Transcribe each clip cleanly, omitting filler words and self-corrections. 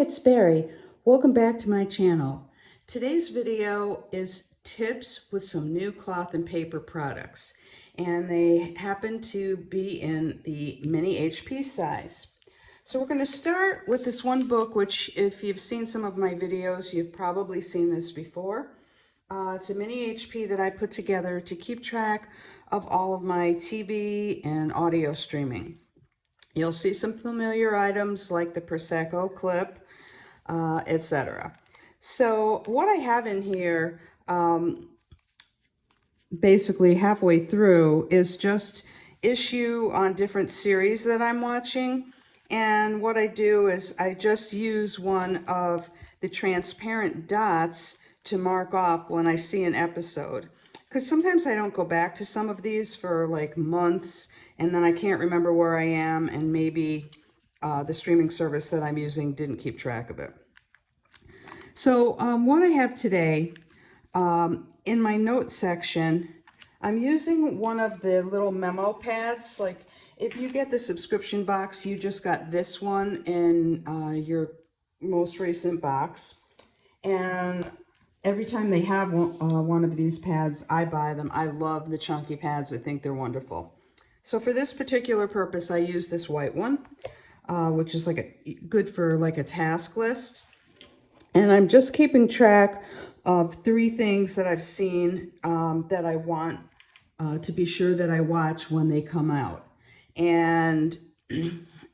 it's Barry. Welcome back to my channel. Today's video is tips with some new cloth and paper products, and they happen to be in the mini HP size. So we're going to start with this one book, which if you've seen some of my videos, you've probably seen this before. It's a mini HP that I put together to keep track of all of my TV and audio streaming. You'll see some familiar items like the Prosecco clip, etc. So what I have in here, basically halfway through, is just issue on different series that I'm watching. And what I do is I just use one of the transparent dots to mark off when I see an episode. Because sometimes I don't go back to some of these for like months, and then I can't remember where I am, and maybe the streaming service that I'm using didn't keep track of it. So what I have today, in my notes section, I'm using one of the little memo pads. Like if you get the subscription box, you just got this one in your most recent box. And every time they have one of these pads, I buy them. I love the chunky pads. I think they're wonderful. So for this particular purpose, I use this white one, which is like good for like a task list. And I'm just keeping track of 3 things that I've seen that I want to be sure that I watch when they come out. And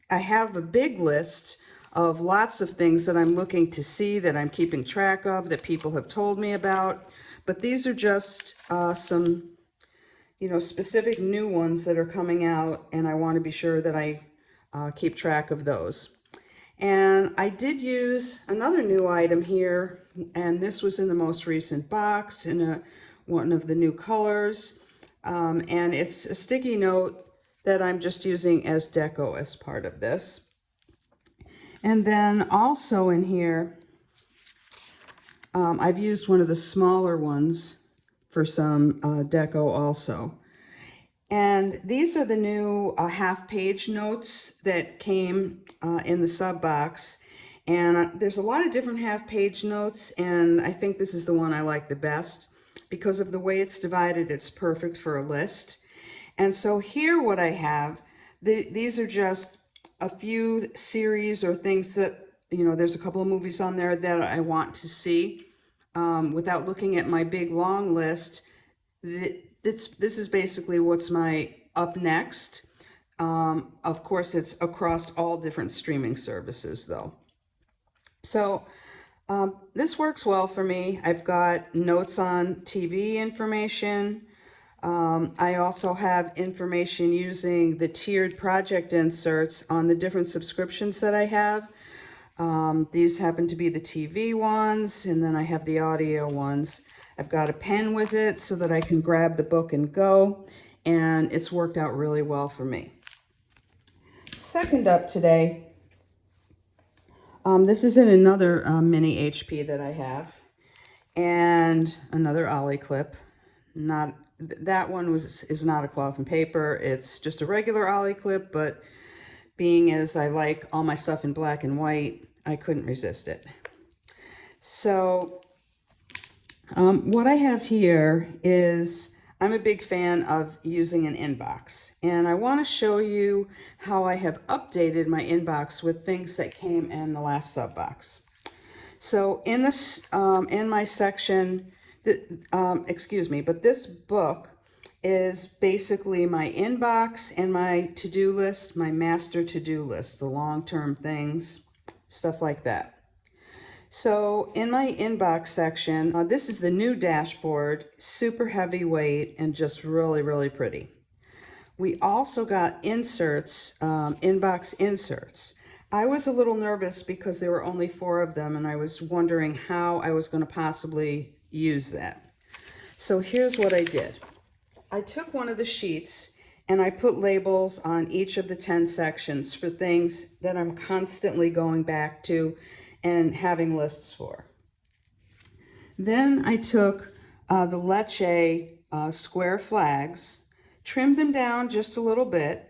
I have a big list of lots of things that I'm looking to see, that I'm keeping track of, that people have told me about. But these are just some, specific new ones that are coming out, and I want to be sure that I keep track of those. And I did use another new item here, and this was in the most recent box in one of the new colors. And it's a sticky note that I'm just using as deco as part of this. And then also in here, I've used one of the smaller ones for some deco also. And these are the new half-page notes that came in the sub box. And there's a lot of different half-page notes, and I think this is the one I like the best. Because of the way it's divided, it's perfect for a list. And so here what I have, these are just a few series or things that, there's a couple of movies on there that I want to see without looking at my big long list. This is basically what's my up next. Of course, it's across all different streaming services though. So this works well for me. I've got notes on TV information. I also have information using the tiered project inserts on the different subscriptions that I have. These happen to be the TV ones, and then I have the audio ones. I've got a pen with it so that I can grab the book and go, and it's worked out really well for me. Second up today, this is in another mini HP that I have, and another Ollie clip. That one is not a cloth and paper. It's just a regular Ollie clip, but being as I like all my stuff in black and white, I couldn't resist it. So what I have here is, I'm a big fan of using an inbox, and I want to show you how I have updated my inbox with things that came in the last sub box. So in this, in my section, but this book is basically my inbox and my to-do list, my master to-do list, the long-term things, stuff like that. So in my inbox section, this is the new dashboard, super heavyweight and just really, really pretty. We also got inserts, inbox inserts. I was a little nervous because there were only 4 of them, and I was wondering how I was going to possibly use that. So here's what I did. I took one of the sheets and I put labels on each of the 10 sections for things that I'm constantly going back to and having lists for. Then I took the Lecce square flags, trimmed them down just a little bit,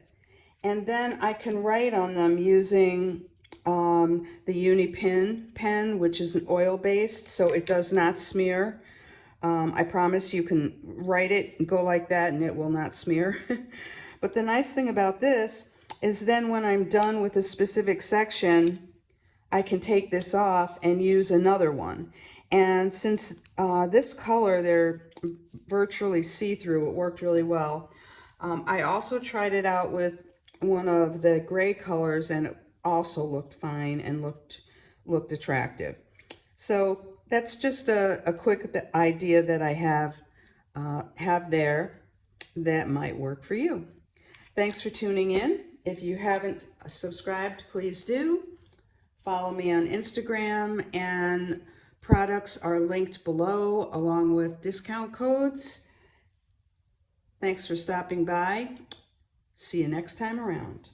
and then I can write on them using the Uni pen, which is an oil-based, so it does not smear. I promise you can write it and go like that and it will not smear. But the nice thing about this is then when I'm done with a specific section, I can take this off and use another one. And since this color, they're virtually see-through, it worked really well. I also tried it out with one of the gray colors and it also looked fine and looked attractive. So that's just a quick idea that I have there that might work for you. Thanks for tuning in. If you haven't subscribed, please do. Follow me on Instagram, and products are linked below along with discount codes. Thanks for stopping by. See you next time around.